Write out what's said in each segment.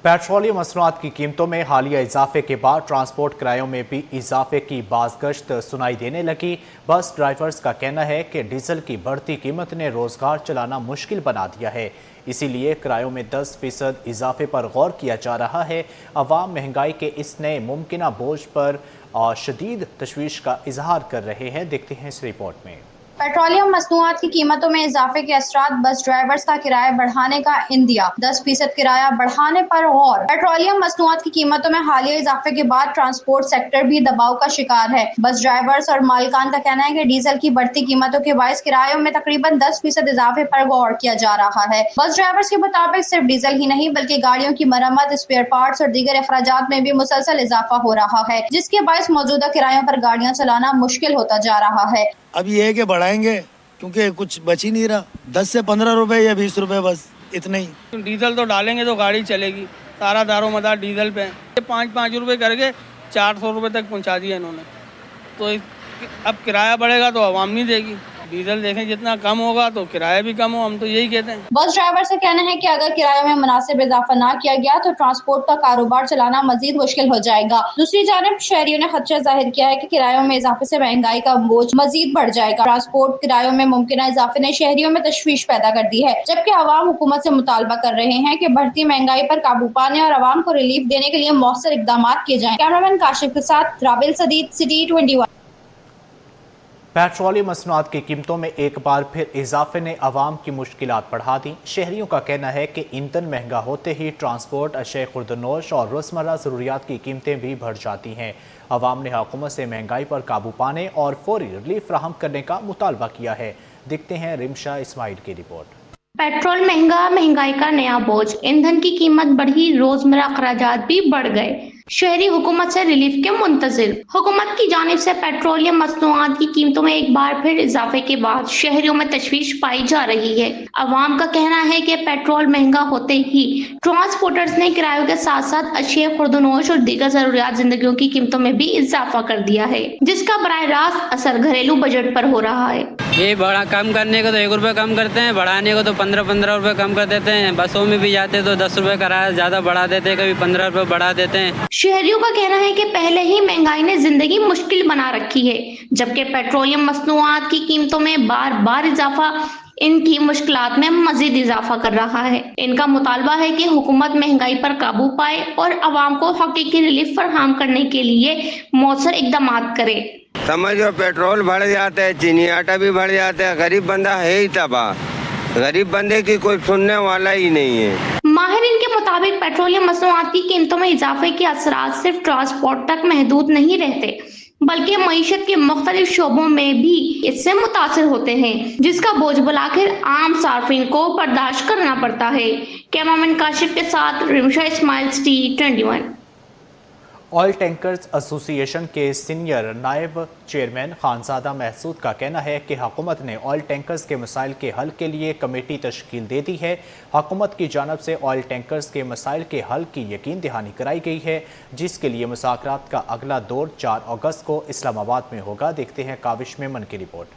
Petroleum मसनूआत की कीमतों में हालिया इजाफे के बाद ट्रांसपोर्ट किरायों में भी इजाफे की बाज़गश्त सुनाई देने लगी। बस ड्राइवर्स का कहना है कि डीजल की बढ़ती कीमत ने रोज़गार चलाना मुश्किल बना दिया है, इसीलिए किरायों में 10% इजाफे पर गौर किया जा रहा है। अवाम महंगाई के इस नए मुमकिना बोझ पर शदीद तशवीश का इजहार कर रहे हैं। देखते हैं इस रिपोर्ट में। पेट्रोलियम मसनूआत की कीमतों में इजाफे के असरात, बस ड्राइवर्स का किराया बढ़ाने का इंदिया, 10% किराया बढ़ाने पर गौर। पेट्रोलियम मसनूआत की कीमतों में हालिया इजाफे के बाद ट्रांसपोर्ट सेक्टर भी दबाव का शिकार है। बस ड्राइवर्स और मालिकान का कहना है कि डीजल की बढ़ती कीमतों के बायस किरायों में तकरीबन 10% इजाफे पर गौर किया जा रहा है। बस ड्राइवर्स के मुताबिक सिर्फ डीजल ही नहीं बल्कि गाड़ियों की मरम्मत, स्पेयर पार्ट्स और दीगर अखराजात में भी मुसलसल इजाफा हो रहा है, जिसके बायस मौजूदा किरायों पर गाड़ियां चलाना मुश्किल होता जा रहा है। अब ये है कि बढ़ाएंगे क्योंकि कुछ बच ही नहीं रहा, 10 से 15 रुपए या 20 रुपए, बस इतना ही। डीजल तो डालेंगे तो गाड़ी चलेगी, सारा दारोमदार डीजल पे। 5-5 रुपए करके 400 रुपए तक पहुंचा दिया इन्होंने, तो अब किराया बढ़ेगा तो आवाम नहीं देगी। डीजल देखें जितना कम होगा तो किराया भी कम हो, हम तो यही कहते हैं। बस ड्राइवर से कहना है कि अगर किराए में मुनासिब इजाफा ना किया गया तो ट्रांसपोर्ट का कारोबार चलाना मजीद मुश्किल हो जाएगा। दूसरी जानिब शहरियों ने खदशा जाहिर किया है कि किरायों में इजाफे से महंगाई का बोझ मजीद बढ़ जाएगा। ट्रांसपोर्ट किरायों में मुमकिन इजाफे ने शहरियों में तशवीश पैदा कर दी है, जबकि अवाम हुकूमत से मुतालबा कर रहे हैं कि बढ़ती महंगाई पर काबू पाने और अवाम को रिलीफ देने के लिए मौसर इकदाम किए जाएं। कैमरामैन काशिफ के साथ राबिल सदीद, सिटी 21। पेट्रोलियम मसनूआत की कीमतों में एक बार फिर इजाफे ने अवाम की मुश्किलात बढ़ा दी। शहरियों का कहना है कि ईंधन महंगा होते ही ट्रांसपोर्ट, अशय खुर्दनोश और रोज़मर्रा ज़रूरियात की कीमतें भी बढ़ जाती हैं। अवाम ने हुकूमत से महंगाई पर काबू पाने और फौरी रिलीफ फराहम करने का मुतालबा किया है। देखते हैं रिमशा इस्माइल की रिपोर्ट। पेट्रोल महंगा, महंगाई का नया बोझ, ईंधन की कीमत बढ़ी, रोजमर्रा अखराजात भी बढ़ गए। शहरी हुकूमत से रिलीफ के मुंतजिर। हुकूमत की जानिब से पेट्रोलियम मसनूआत की कीमतों में एक बार फिर इजाफे के बाद शहरियों में तशवीश पाई जा रही है। अवाम का कहना है कि पेट्रोल महंगा होते ही ट्रांसपोर्टर्स ने किरायों के साथ साथ अशिया, खुर्दनोश और दीगर जरूरियात जिंदगियों की कीमतों में भी इजाफा कर दिया है, जिसका बराह रास्त असर घरेलू बजट पर हो रहा है। ये बड़ा कम करने को तो 1 रुपये कम करते हैं, बढ़ाने को तो 15-15 रुपये कम कर देते हैं। बसों में भी जाते तो 10 रुपये किराया ज्यादा बढ़ा देते हैं, कभी 15 रुपये बढ़ा देते हैं। शहरियों का कहना है कि पहले ही महंगाई ने जिंदगी मुश्किल बना रखी है, जबकि पेट्रोलियम मसनूआत की कीमतों में बार बार इजाफा इनकी मुश्किलात में मजीद इजाफा कर रहा है। इनका मुतालबा है कि हुकूमत महंगाई पर काबू पाए और अवाम को हकीकी रिलीफ फराहम करने के लिए मौसर इकदाम करे। समझो पेट्रोल बढ़ जाता है, चीनी आटा भी बढ़ जाता है, गरीब बंदा है ही तबाह। गरीब बंदे की कोई सुनने वाला ही नहीं है। माहिरीन के मुताबिक पेट्रोलियम मसनूआत की कीमतों में इजाफे के असरात सिर्फ ट्रांसपोर्ट तक महदूद नहीं रहते, बल्कि मईशत के मुख्तलिफ शोबों में भी इससे मुतासिर होते हैं, जिसका बोझ बुलाकर आम सार्फिन को बर्दाश्त करना पड़ता है। कैमरामैन काशिफ के साथ Rimsha Ismail, city 21। Oil tankers association के सीनियर नायब चेयरमैन खानजादा महसूद का कहना है कि हुकूमत ने ऑयल टैंकर्स के मसाइल के हल के लिए कमेटी तश्कील दे दी है। हुकूमत की जानब से ऑयल टैंकर्स के मसाइल के हल की यकीन दहानी कराई गई है, जिसके लिए मुज़ाकरात का अगला दौर 4 अगस्त को इस्लामाबाद में होगा। देखते हैं काविश मेमन की रिपोर्ट।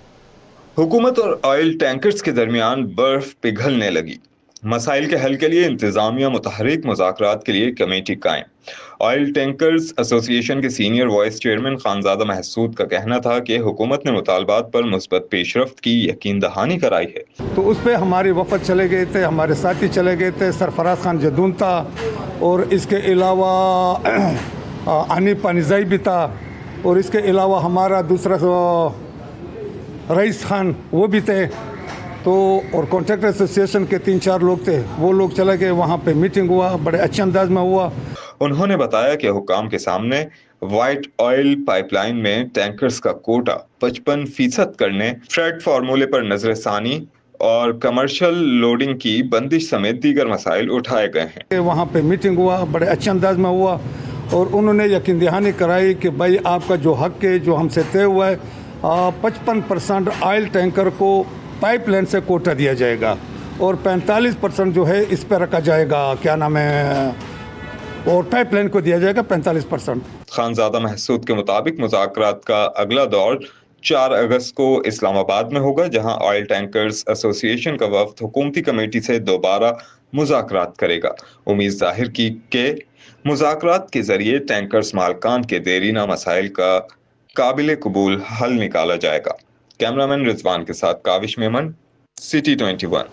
हुकूमत और ऑयल टैंकर्स के दरमियान बर्फ पिघलने लगी। मसाइल के हल के लिए इंतजामिया मुतहरिक मुज़ाकरात के लिए कमेटी कायम। ऑयल टैंकर्स एसोसिएशन के senior vice chairman Khanzada Mehsud का कहना था कि हुकूमत ने मुतालबात पर मुस्बत पेशरफ्त की यकीन दहानी कराई है। तो उस पर हमारे वफद चले गए थे, हमारे साथी चले गए थे, सरफराज खान जदून था और इसके अलावा अनीफ पानिजाई भी था और इसके अलावा हमारा दूसरा रईस खान वो भी थे। तो और कॉन्ट्रैक्टर एसोसिएशन के 3-4 लोग थे, वो लोग चले गए, वहाँ पे मीटिंग हुआ, बड़े अच्छे अंदाज में हुआ। उन्होंने बताया कि हुकाम के सामने वाइट ऑयल पाइपलाइन में टैंकर्स का कोटा 55% करने, फ्रेट फार्मूले पर नजरसानी और कमर्शियल लोडिंग की बंदिश समेत दीगर मसाइल उठाए गए हैं। वहाँ पे मीटिंग हुआ, बड़े अच्छे अंदाज में हुआ और उन्होंने यकीन दहानी कराई कि भाई आपका जो हक है, जो हमसे तय हुआ है, 55% ऑयल टैंकर को पाइपलाइन से कोटा दिया जाएगा और 45% जो है इस पर रखा जाएगा, क्या नाम है, और पाइपलाइन को दिया जाएगा 45%। खानजादा महसूद के मुताबिक मुज़ाकरात का अगला दौर 4 अगस्त को इस्लामाबाद में होगा, जहां ऑयल टैंकर्स एसोसिएशन का वफ्द हुकूमती कमेटी से दोबारा मुज़ाकरात करेगा। उम्मीद जाहिर की कि मुज़ाकरात के जरिए टैंकर्स मालकान के देरीना मसाइल का काबिल कबूल हल निकाला जाएगा। कैमरामैन रिजवान के साथ काविश मेमन, सिटी 21।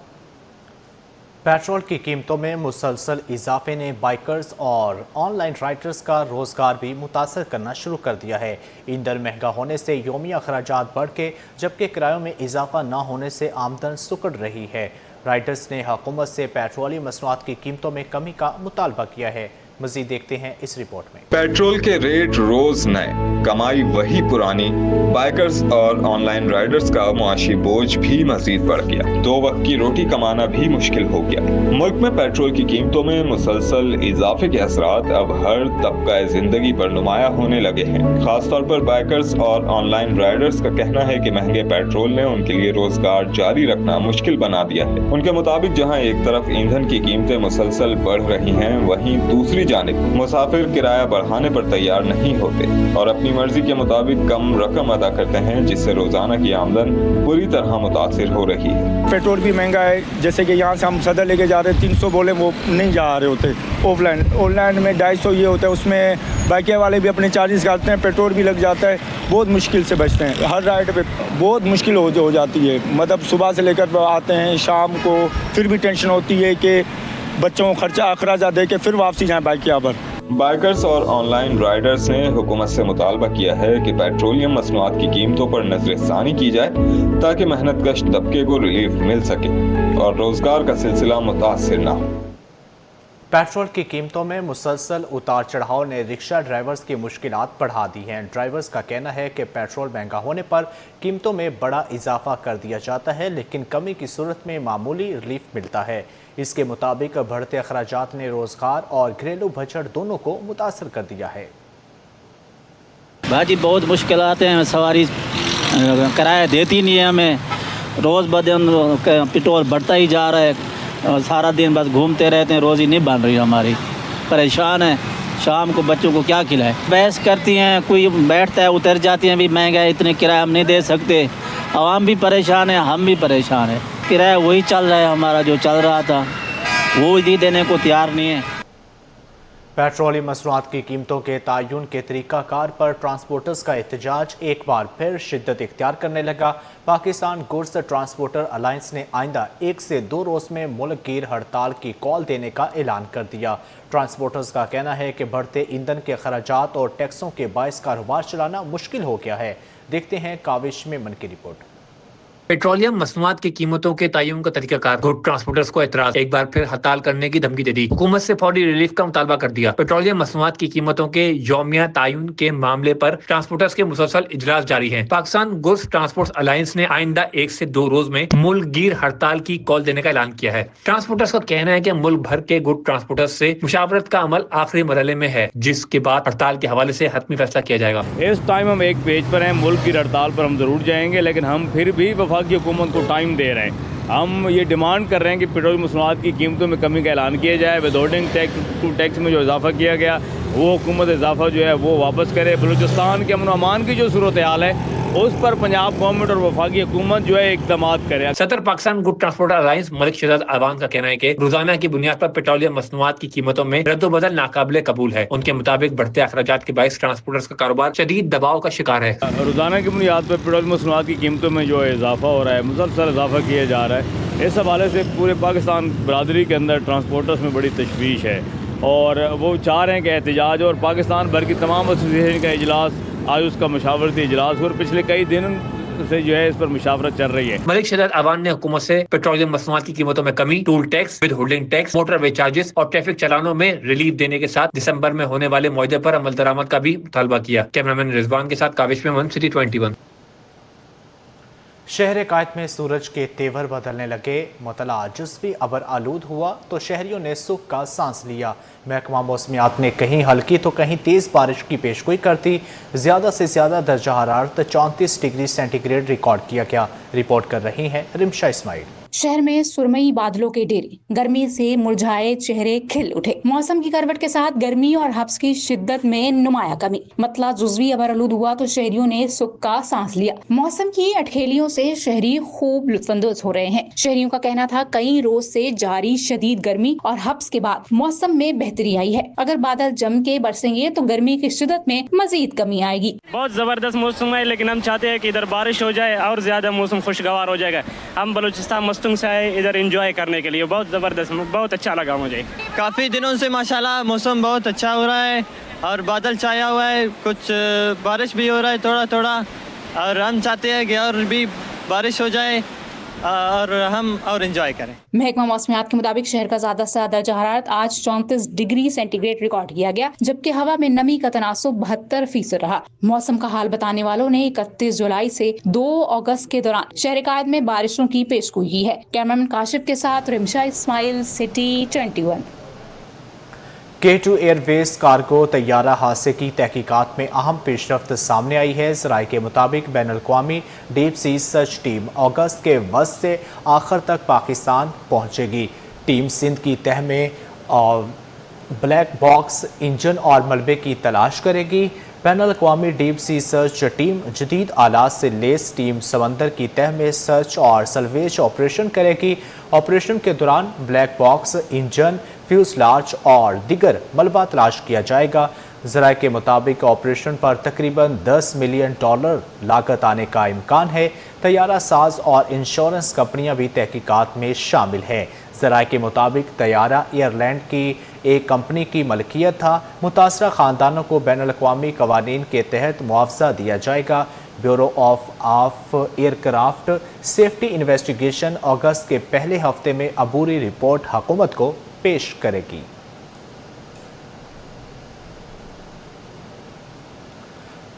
पेट्रोल की कीमतों में मुसलसल इजाफे ने बाइकर्स और ऑनलाइन राइडर्स का रोजगार भी मुतासर करना शुरू कर दिया है। ईंधन महंगा होने से यौमिया अखराजात बढ़ के जबकि किरायों में इजाफा न होने से आमदन सुकड़ रही है। राइडर्स ने हुकूमत से पेट्रोलियम मसनूआत की कीमतों में कमी का मुतालबा किया है। मजीद देखते हैं इस रिपोर्ट में। पेट्रोल के रेट रोज नए, कमाई वही पुरानी, बाइकर्स और ऑनलाइन राइडर्स का मुआशी बोझ भी मजीद बढ़ गया। दो वक्त की रोटी कमाना भी मुश्किल हो गया। मुल्क में पेट्रोल की कीमतों में मुसलसल इजाफे के असरात अब हर तबका जिंदगी पर नुमाया होने लगे हैं। खासतौर पर बाइकर्स और ऑनलाइन राइडर्स का कहना है कि महंगे पेट्रोल ने उनके लिए रोजगार जारी रखना मुश्किल बना दिया है। उनके मुताबिक जहाँ एक तरफ ईंधन की कीमतें मुसलसल बढ़ रही हैं, वहीं दूसरी जानिब मुसाफिर किराया बढ़ाने पर तैयार नहीं होते और अपनी मर्जी के मुताबिक कम रकम अदा करते हैं, जिससे रोजाना की आमदन बुरी तरह मुतासिर हो रही है। पेट्रोल भी महंगा है। जैसे कि यहाँ से हम सदर लेके जा रहे हैं, 300 बोले वो नहीं जा रहे होते। ऑनलाइन में 250 ये होता है, उसमें बाइकें वाले भी अपने चार्जेस काटते हैं, पेट्रोल भी लग जाता है, बहुत मुश्किल से बचते हैं। हर राइड पे बहुत मुश्किल हो जाती है। मतलब सुबह से लेकर आते हैं शाम को, फिर भी टेंशन होती है कि बच्चों को खर्चा अखराजा दे के फिर वापसी जाएं बाइक यहाँ पर। बाइकर्स और ऑनलाइन राइडर्स ने हुकूमत से मुतालबा किया है कि पेट्रोलियम मसनूआत की कीमतों पर नजरसानी की जाए ताकि मेहनतकश तबके को रिलीफ मिल सके और रोजगार का सिलसिला मुतासिर न हो। पेट्रोल की कीमतों में मुसलसल उतार चढ़ाव ने रिक्शा ड्राइवर्स की मुश्किलात बढ़ा दी हैं। ड्राइवर्स का कहना है कि पेट्रोल महंगा होने पर कीमतों में बड़ा इजाफा कर दिया जाता है, लेकिन कमी की सूरत में मामूली रिलीफ मिलता है। इसके मुताबिक बढ़ते अखराजात ने रोजगार और घरेलू बजट दोनों को मुतासर कर दिया है। भाजी बहुत मुश्किल आते हैं, सवारी किराया देती नहीं है हमें, रोज़ बदन पेट्रोल बढ़ता ही जा रहा है और सारा दिन बस घूमते रहते हैं, रोज़ी नहीं बन रही हमारी, परेशान है। शाम को बच्चों को क्या खिलाए, बहस करती हैं, कोई बैठता है उतर जाती हैं, भी महंगा है इतने किराया हम नहीं दे सकते। आवाम भी परेशान है, हम भी परेशान है। किराया वही चल रहा है हमारा जो चल रहा था, वो भी देने को तैयार नहीं है। पेट्रोलियम मसनूआत की कीमतों के तयन के तरीक़ाकार पर ट्रांसपोर्टर्स का एहतजाज एक बार फिर शिद्दत इख्तियार करने लगा। पाकिस्तान गुड्स ट्रांसपोर्टर अलायंस ने आइंदा 1 से 2 रोज़ में मुल्क गिर हड़ताल की कॉल देने का ऐलान कर दिया। ट्रांसपोर्टर्स का कहना है कि बढ़ते ईंधन के खर्चात और टैक्सों के बायस कारोबार चलाना मुश्किल हो गया है। देखते हैं काविश मेमन की रिपोर्ट। पेट्रोलियम मसनूआत की कीमतों के तयन का तरीकाकार, गुड ट्रांसपोर्टर्स को एतराज, एक बार फिर हड़ताल करने की धमकी दे दी। हुकूमत से फौरी रिलीफ का मुतालबा कर दिया। पेट्रोलियम मसनूआत की कीमतों के यौमिया तयन के मामले पर ट्रांसपोर्टर्स के मुसलसल इजलास जारी है। पाकिस्तान गुड्स ट्रांसपोर्ट अलायंस ने आइंदा 1 से 2 रोज में मुल्क गिर हड़ताल की कॉल देने का ऐलान किया है। ट्रांसपोर्टर्स का कहना है कि मुल्क भर के गुड ट्रांसपोर्टर्स से मुशावरत का अमल आखिरी मरहले में है, जिसके बाद हड़ताल के हवाले से हतमी फैसला किया जाएगा। इस टाइम हम एक पेज पर हैं, मुल्क की हड़ताल पर हम जरूर जाएंगे, लेकिन हम फिर भी वफाकी हुकूमत को टाइम दे रहे हैं। हम ये डिमांड कर रहे हैं कि पेट्रोल मसनूआत की कीमतों में कमी का ऐलान किया जाए। विदहोल्डिंग टैक्स में जो इजाफा किया गया वो हुकूमत इजाफा जो है वो वापस करे। बलूचिस्तान के अमन अमान की जो सूरत हाल है उस पर पंजाब गवर्नमेंट और वफाकी हुकूमत जो है इक़दामात करे। सदर Pakistan good transporter alliance Malik Shahzad Awan का कहना है कि रोजाना की बुनियाद पर पेट्रोलियम मसनूआत की कीमतों में रद्द-ओ-बदल नाकाबिले कबूल है। उनके मुताबिक बढ़ते अखराजात के बायस ट्रांसपोर्टर्स का कारोबार शदीद दबाव का शिकार है। रोजाना की बुनियाद पर पेट्रोल मसनूआत की कीमतों में जो इजाफा हो रहा है, मुसलसल इजाफा किया जा रहा है, इस हवाले से पूरे पाकिस्तान बरादरी के अंदर ट्रांसपोर्टर्स में बड़ी तशवीश है और वो चाह रहे हैं कि एहतजाज और पाकिस्तान भर की तमाम एसोसिएशन का इजलास, आज उसका मशावरती इजलास और पिछले कई दिन से जो है इस पर मुशावरत चल रही है। मलिक शहजाद अवान ने हुकूमत से पेट्रोलियम मसनूआत की कीमतों में कमी, toll tax, withholding tax, motorway charges और ट्रैफिक चालानों में रिलीफ देने के साथ दिसंबर में होने वाले मुआहदे पर अमल दरामद का भी मुतालबा किया। कैमरामैन रिजवान के साथ काविश मेमन, सिटी 21। शहर कायद में सूरज के तेवर बदलने लगे। मतला जुज़वी अबर आलूद हुआ तो शहरियों ने सुख का सांस लिया। महकमा मौसमियात ने कहीं हल्की तो कहीं तेज़ बारिश की पेशगोई कर दी। ज़्यादा से ज़्यादा दर्जा हरारत 34 डिग्री सेंटीग्रेड रिकॉर्ड किया गया। रिपोर्ट कर रही हैं रिमशा इस्माइल। शहर में सुरमई बादलों के डेरे, गर्मी से मुरझाए चेहरे खिल उठे। मौसम की करवट के साथ गर्मी और हब्स की शिद्दत में नुमाया कमी। मतला जुज़वी अबरआलूद हुआ तो शहरियों ने सुख का सांस लिया। मौसम की अटखेलियों से शहरी खूब लुत्फानंदोज हो रहे हैं। शहरियों का कहना था कई रोज से जारी शदीद गर्मी और हब्स के बाद मौसम में बेहतरी आई है। अगर बादल जम के बरसेंगे तो गर्मी की शिद्दत में मजीद कमी आएगी। बहुत जबरदस्त मौसम है, लेकिन हम चाहते हैं कि इधर बारिश हो जाए और ज्यादा मौसम खुशगवार हो जाएगा। हम बलूचिस्तान मस्तूंग से आए इधर एंजॉय करने के लिए। बहुत जबरदस्त, बहुत अच्छा लगा मुझे। काफी दिनों से माशाल्लाह मौसम बहुत अच्छा हो रहा है और बादल छाया हुआ है, कुछ बारिश भी हो रहा है थोड़ा थोड़ा, और हम चाहते हैं कि और भी बारिश हो जाए और हम और एंजॉय करें। महकमा मौसमियात के मुताबिक शहर का ज्यादा से ज्यादा दर्जा हरारत आज 34 डिग्री सेंटीग्रेड रिकॉर्ड किया गया, जबकि हवा में नमी का तनासुब 72% रहा। मौसम का हाल बताने वालों ने 31 जुलाई से 2 अगस्त के दौरान शहर कायद में बारिशों की पेशगोई की है। कैमरामैन काशिफ के साथ Rimsha Ismail, city 21। K2 airways cargo तैयारा हादसे की तहकीकात में अहम पेशरफ्त सामने आई है। ज़राए के मुताबिक बैनुल-अक़वामी डीप सी सर्च टीम अगस्त के वस्त से आखिर तक पाकिस्तान पहुंचेगी। टीम सिंध की तह में ब्लैक बॉक्स इंजन और मलबे की तलाश करेगी। बैनुल-अक़वामी डीप सी सर्च टीम जदीद आलात से लेस टीम समंदर की तह में सर्च और सल्वेज ऑपरेशन करेगी। ऑपरेशन के दौरान ब्लैक बॉक्स इंजन, फ्यूजलाज और दिगर मलबा तलाश किया जाएगा। ज़राए के मुताबिक ऑपरेशन पर तकरीबन $10 मिलियन लागत आने का इम्कान है। तैयारा साज और इंश्योरेंस कंपनियां भी तहकीकात में शामिल हैं। ज़राए के मुताबिक तैयारा एयरलैंड की एक कंपनी की मलकियत था। मुतासरा ख़ानदानों को बैनुल-अक़वामी क़वानीन के तहत मुआवजा दिया जाएगा। Bureau of aircraft safety investigation अगस्त के पहले हफ्ते में अबूरी रिपोर्ट हुकूमत को पेश करेगी।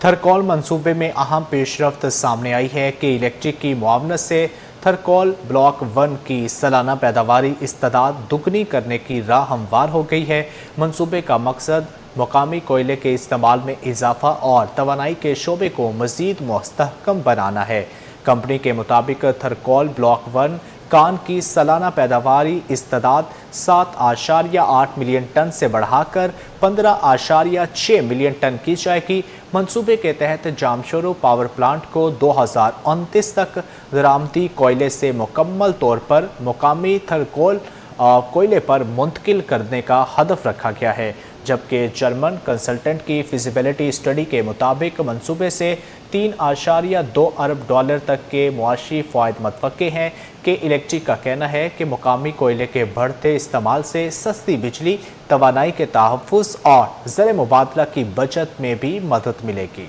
थरकौल मंसूबे में अहम पेशरफ्त सामने आई है कि इलेक्ट्रिक की मुआवनत से थरकौल ब्लॉक 1 की सालाना पैदावारी इस्तेदाद दुगनी करने की राह हमवार हो गई है। मंसूबे का मकसद मुकामी कोयले के इस्तेमाल में इजाफा और तवानाई के शोबे को मज़ीद मुस्तहकम बनाना है। कंपनी के मुताबिक थरकौल ब्लॉक 1 कान की सालाना पैदावारी इस्तेदाद 7.8 मिलियन टन से बढ़ाकर 15.6 मिलियन टन की जाएगी। मंसूबे के तहत जामशोरो पावर प्लांट को 2029 तक दरामदी कोयले से मुकम्मल तौर पर मुकामी थरकौल कोयले पर मुंतकिल करने का हदफ रखा गया है, जबकि जर्मन कंसल्टेंट की फिजिबिलिटी स्टडी के मुताबिक मंसूबे से $3.2 अरब तक के मुआशी फ़ायदे मतवक्के हैं। कि इलेक्ट्रिक का कहना है कि मुकामी कोयले के बढ़ते इस्तेमाल से सस्ती बिजली, तवानाई के तहफ़्फ़ुज़ और ज़र मुबादला की बचत में भी मदद मिलेगी।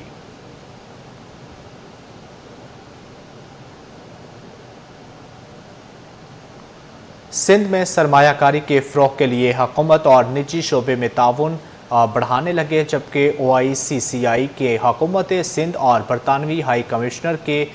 सिंध में सरमायाकारी के फ़रोग़ के लिए हुकूमत और निजी शोबे में ताउन बढ़ाने लगे, जबकि OICCI के हुकूमत सिंध और बरतानवी हाई कमिश्नर के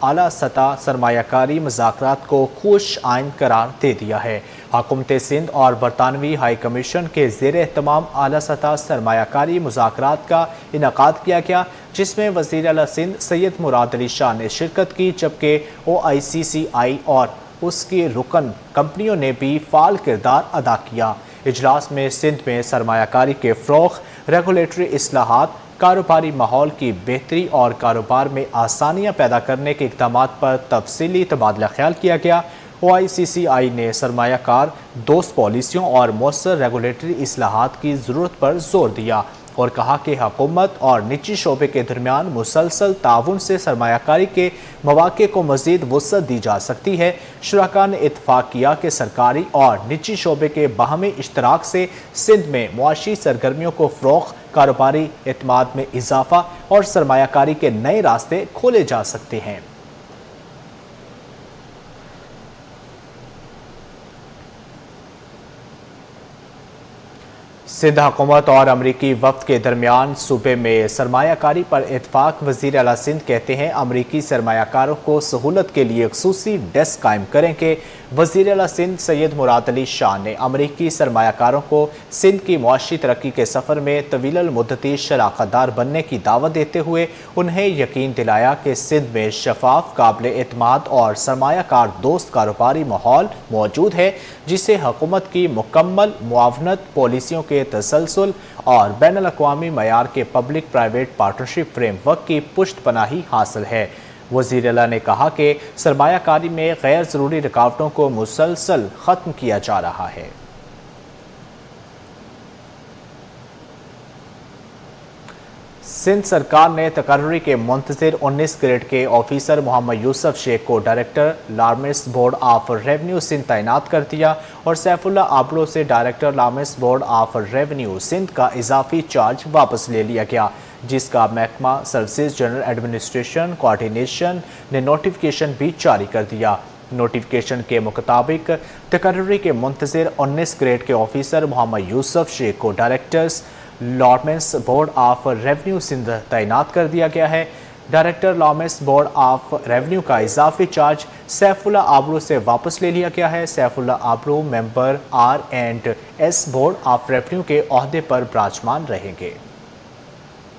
आला सतह सरमायाकारी मुज़ाकरात को खुश आइन करार दे दिया है। हुकूमत सिंध और बरतानवी हाई कमीशन के ज़ेर एहतमाम आला सतह सरमायाकारी मुज़ाकरात का इनेकाद किया गया, जिसमें वज़ीर आला सिंध सैयद मुराद अली शाह ने शिरकत की, जबकि OICCI और उसकी रुकन कंपनियों ने भी फ़ाल किरदार अदा किया। इजलास में सिंध में सरमायाकारी के फ़रोग़, रेगुलेटरी इस्लाहात, कारोबारी माहौल की बेहतरी और कारोबार में आसानियाँ पैदा करने के इक़दामात पर तफसीली तबादला ख्याल किया गया। OICCI ने सरमायाकार दोस्त पॉलिसियों और मौसर रेगुलेटरी इस्लाहात की ज़रूरत पर जोर दिया और कहा कि हुकूमत और निजी शोबे के दरमियान मुसलसल ताउन से सरमायाकारी के मौक़े को मज़ीद वुसअत दी जा सकती है। शुरका ने इत्तफ़ाक़ किया कि सरकारी और निजी शोबे के बाहमी इश्तराक से सिंध में मुआशी सरगर्मियों को फ़रोग़, कारोबारी एतमाद में इजाफ़ा और सरमायाकारी के नए रास्ते खोले जा सकते हैं। सिंध हुकूमत और अमरीकी वफ़द के दरमियान सूबे में सरमायाकारी पर इत्तफ़ाक़। वज़ीर आला सिंध कहते हैं अमरीकी सरमायाकारों को सहूलत के लिए ख़ुसूसी डेस्क कायम करेंगे। वज़ीर आला सिंध सैयद मुराद अली शाह ने अमरीकी सरमायाकारों को सिंध की मुआशी तरक्की के सफ़र में तवील मुद्दती शराकतदार बनने की दावत देते हुए उन्हें यकीन दिलाया कि सिंध में शफाफ, काबिल एतमाद और सरमायाकार दोस्त कारोबारी माहौल मौजूद है, जिसे हुकूमत की मुकम्मल मुआवनत, पॉलिसियों के तसलसल और बैनुल अक़वामी मयार के पब्लिक प्राइवेट पार्टनरशिप फ्रेमवर्क की पुष्ट पनाही हासिल है। वज़ीर आला ने कहा कि सरमायाकारी में गैर ज़रूरी रुकावटों को मुसलसल ख़त्म किया जा रहा है। सिंध सरकार ने तकर्री के मुंतज़िर 19 ग्रेड के ऑफिसर मोहम्मद यूसुफ शेख को डायरेक्टर लार्मेस बोर्ड ऑफ रेवेन्यू सिंध तैनात कर दिया और सैफुल्ला आबलो से डायरेक्टर लार्मेस बोर्ड ऑफ रेवेन्यू सिंध का इजाफी चार्ज वापस ले लिया गया, जिसका महकमा सर्विसेज जनरल एडमिनिस्ट्रेशन कोऑर्डिनेशन ने नोटिफिकेशन भी जारी कर दिया। नोटिफिकेशन के मुताबिक तकर्री के मुंतज़िर 19 ग्रेड के ऑफिसर मोहम्मद यूसुफ शेख को डायरेक्टर्स लॉर्मेंस बोर्ड ऑफ रेवेन्यू सिंध तैनात कर दिया गया है। डायरेक्टर लॉर्मेंस बोर्ड ऑफ रेवेन्यू का इजाफी चार्ज सैफुल्ला आबलो से वापस ले लिया गया है। Saifullah Ablo member R&S board of revenue के ओहदे पर विराजमान रहेंगे।